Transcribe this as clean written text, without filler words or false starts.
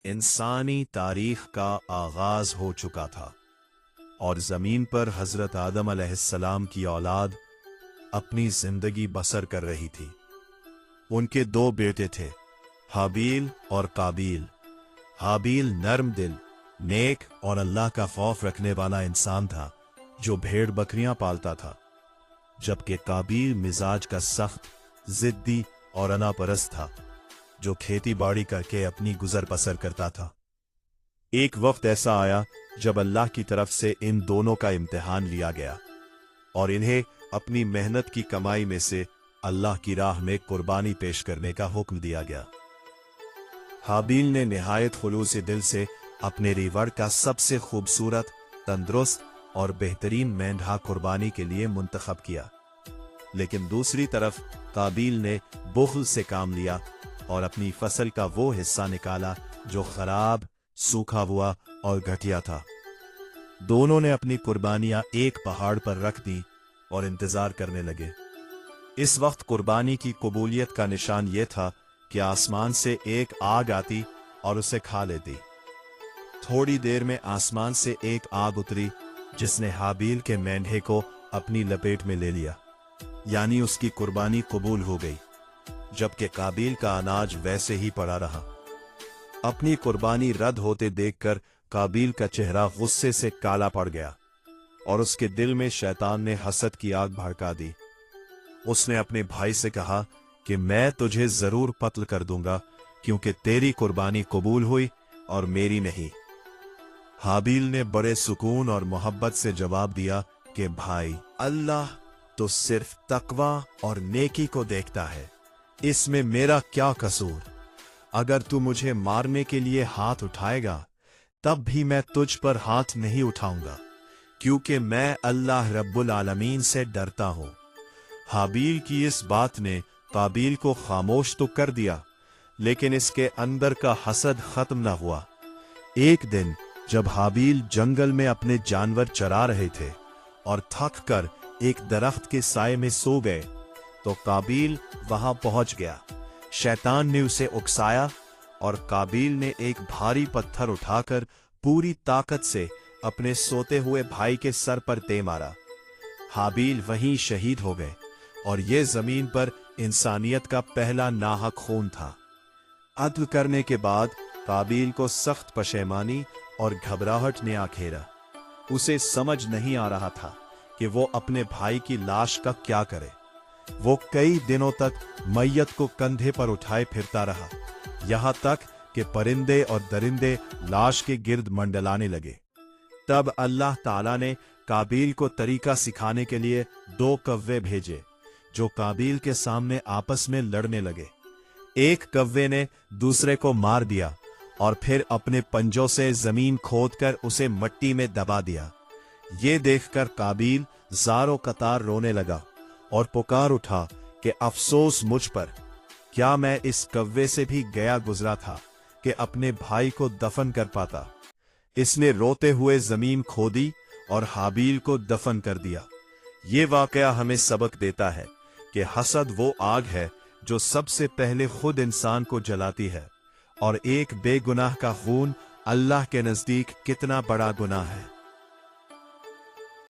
इंसानी तारीख का आगाज हो चुका था और जमीन पर हजरत आदम अलैहिस्सलाम की औलाद अपनी जिंदगी बसर कर रही थी। उनके दो बेटे थे, हाबील और काबील। हाबील नर्म दिल, नेक और अल्लाह का खौफ रखने वाला इंसान था जो भेड़ बकरियां पालता था, जबकि काबील मिजाज का सख्त, जिद्दी और अनापरस्त था जो खेती बाड़ी करके अपनी गुजर बसर करता था। एक वक्त ऐसा आया जब अल्लाह की तरफ से इन दोनों का इम्तिहान लिया गया और इन्हें अपनी मेहनत की कमाई में से अल्लाह की राह में कुर्बानी पेश करने का हुक्म दिया गया। हाबील ने निहायत खुलूस दिल से अपने रीवड़ का सबसे खूबसूरत, तंदुरुस्त और बेहतरीन मेंढा कुर्बानी के लिए मुंतखब किया, लेकिन दूसरी तरफ काबील ने बुख्ल से काम लिया और अपनी फसल का वो हिस्सा निकाला जो खराब, सूखा हुआ और घटिया था। दोनों ने अपनी कुर्बानियां एक पहाड़ पर रख दी और इंतजार करने लगे। इस वक्त कुर्बानी की कबूलियत का निशान यह था कि आसमान से एक आग आती और उसे खा लेती। थोड़ी देर में आसमान से एक आग उतरी जिसने हाबील के मेंढे को अपनी लपेट में ले लिया, यानी उसकी कुर्बानी कबूल हो गई, जबकि काबील का अनाज वैसे ही पड़ा रहा। अपनी कुर्बानी रद्द होते देखकर काबील का चेहरा गुस्से से काला पड़ गया और उसके दिल में शैतान ने हसद की आग भड़का दी। उसने अपने भाई से कहा कि मैं तुझे जरूर कत्ल कर दूंगा क्योंकि तेरी कुर्बानी कबूल हुई और मेरी नहीं। हाबील ने बड़े सुकून और मोहब्बत से जवाब दिया कि भाई, अल्लाह तो सिर्फ तकवा और नेकी को देखता है, इसमें मेरा क्या कसूर। अगर तू मुझे मारने के लिए हाथ उठाएगा तब भी मैं तुझ पर हाथ नहीं उठाऊंगा, क्योंकि मैं अल्लाह रब्बुल आलमीन से डरता हूं। हाबील की इस बात ने काबील को खामोश तो कर दिया, लेकिन इसके अंदर का हसद खत्म न हुआ। एक दिन जब हाबील जंगल में अपने जानवर चरा रहे थे और थक कर एक दरख्त के साए में सो गए, तो काबील वहां पहुंच गया। शैतान ने उसे उकसाया और काबील ने एक भारी पत्थर उठाकर पूरी ताकत से अपने सोते हुए भाई के सर पर दे मारा। हाबील वहीं शहीद हो गए और ये जमीन पर इंसानियत का पहला नाहक खून था। अदल करने के बाद काबील को सख्त पशेमानी और घबराहट ने घेरा। उसे समझ नहीं आ रहा था कि वो अपने भाई की लाश का क्या करे। वो कई दिनों तक मैयत को कंधे पर उठाए फिरता रहा, यहां तक कि परिंदे और दरिंदे लाश के गिर्द मंडलाने लगे। तब अल्लाह ताला ने काबील को तरीका सिखाने के लिए 2 कव्वे भेजे जो काबील के सामने आपस में लड़ने लगे। एक कव्वे ने दूसरे को मार दिया और फिर अपने पंजों से जमीन खोदकर उसे मिट्टी में दबा दिया। ये देखकर काबील ज़ारो कतार रोने लगा और पुकार उठा कि अफसोस मुझ पर, क्या मैं इस कव्वे से भी गया गुजरा था कि अपने भाई को दफन कर पाता। इसने रोते हुए जमीन खोदी और हाबील को दफन कर दिया। ये वाकया हमें सबक देता है कि हसद वो आग है जो सबसे पहले खुद इंसान को जलाती है, और एक बेगुनाह का खून अल्लाह के नजदीक कितना बड़ा गुनाह है।